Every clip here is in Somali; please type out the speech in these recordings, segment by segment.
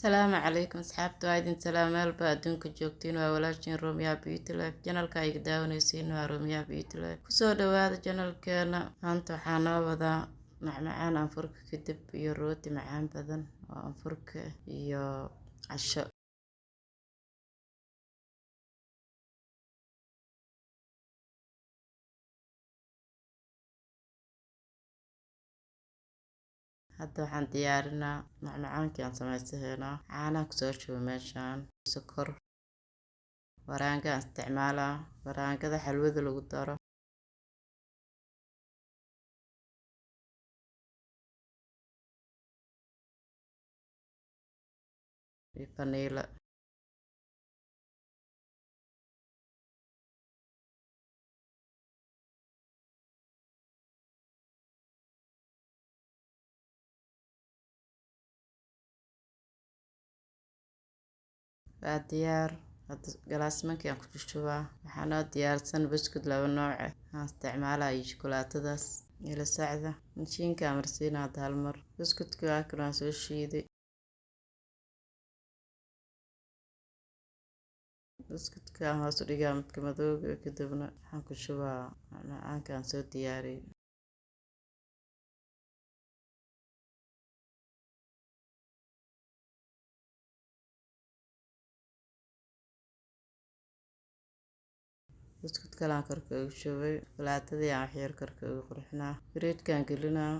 Asalaamu calaykum asxaabta waa idin salaameelba adduunka joogtiin waa walaashin Romeo Beauty Life janalka ay daawanaysiin waa Romeo Beauty Life kusoo dhawaada janalkeena maanta waxaa noo wadaa macmacaan anfurka kadib iyo rooti macaan badan oo anfurka iyo casho hadda waxaan diyaarinaa macmacaankii aan samaysaheynaa caanaha kusoo shubo meeshaan sokor waraanga aan isticmaalaa waraangada xalwada lagu daro iyo vanilla waa diyaar hadda galaasmankii aan ku shubaa waxaa noo diyaarsan buskud laba nooc ah aan isticmaalaa iyo shukulaatadaas iyo la socda mashiinka marsiina hadda hal mar buskudka waa kan waan soo shiiday buskudka aan hoos u dhigaa midka madowga kadibna waxaan ku shubaa macmacaanka aan soo diyaariyey buskut kale aan korka ugu shubay shukulaatadii aan waxyar korka ugu qurxinaa firiijkaan gelinaa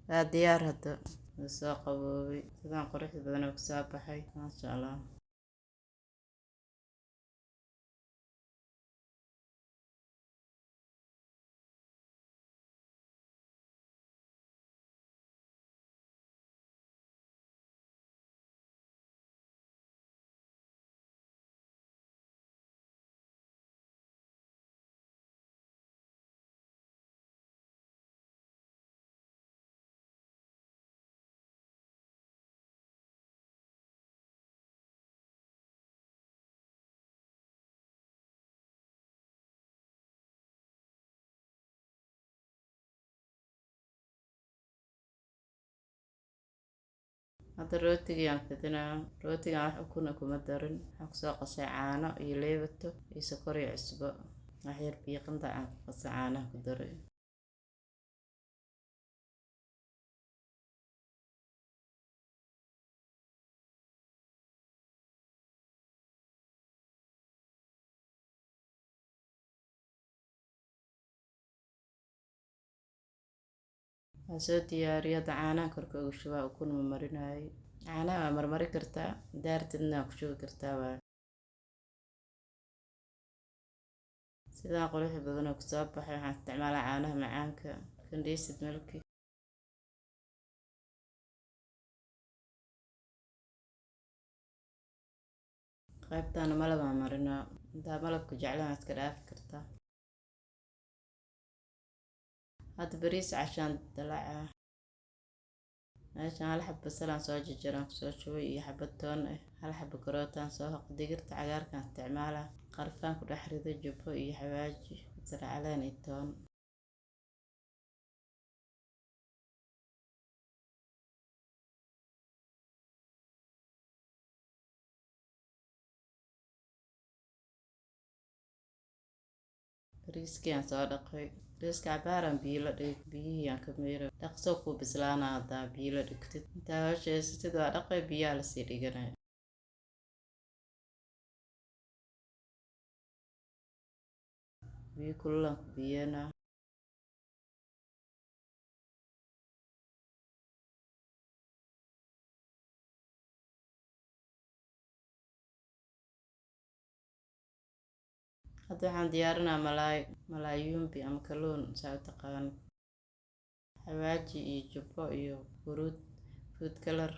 waa diyaar hadda wuu soo qaboobay sidaan quruxda badan oo kasoo baxay maasha allah hadda rootigii aan fidinaa rootigaan wax ukuna kuma darin waxaan kusoo qasay caano iyo leebato iyo sokor iyo cusbo waxyar biyo qandac aan ku qasay caanaha ku daray waan soo diyaariyay hadda caanaha korka ugu shubaa ukun ma marinaayay caanaha waa marmari kartaa daartidna waa ku shubi kartaa waa sidaan quruxda badan oo kasoo baxay waxaan isticmaalaa caanaha macaanka condensed milk qaybtaana malab aan marinaa intaa malabka jeclaan iska dhaafi kartaa hadda bariis cashaan dalaca meeshaan hal xabo basal aan soo jarjaraan kusoo shubay iyo xabad toon ah hal xabo karootaan soo hoq digirta cagaarkaan isticmaalaa qarfaan ku dhex rido jubbo iyo xawaaji kabsar caleen iyo toon bariiskii aan soo dhaqay bariiska cabaaraan biyo la dhig biyihii aan ka miiro dhaqso ku bislaanaa haddaa biyo la dhigtid intaa hawsha haysatid waa dhaqay biyaha lasii dhiganaya biyo kululaan ku biyeena hadda waxaan diyaarinaa malaay yumbi ama kalluun saa u taqaan xawaaji iyo jubbo iyo fruit color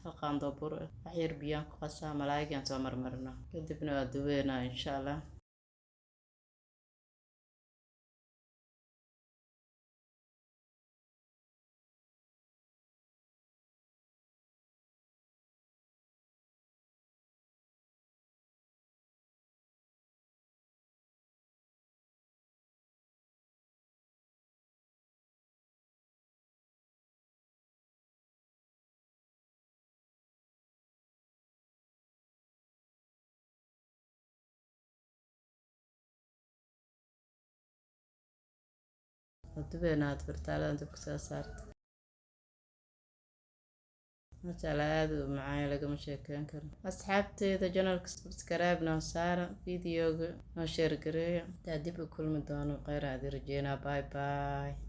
hal qaando bur ah waxyar biyaan ku qasaa malaaygaan soo marmarina kadibna waa duweynaa insha allah ودبينات برتالة دبك صارت ما شاء الله هذا معايا لقى مشاكل كان أصحابتي إذا جنال سبسكرايب نوصار فيديو نشير قرية تعدي بكل مدان وغير هذه رجينا باي باي.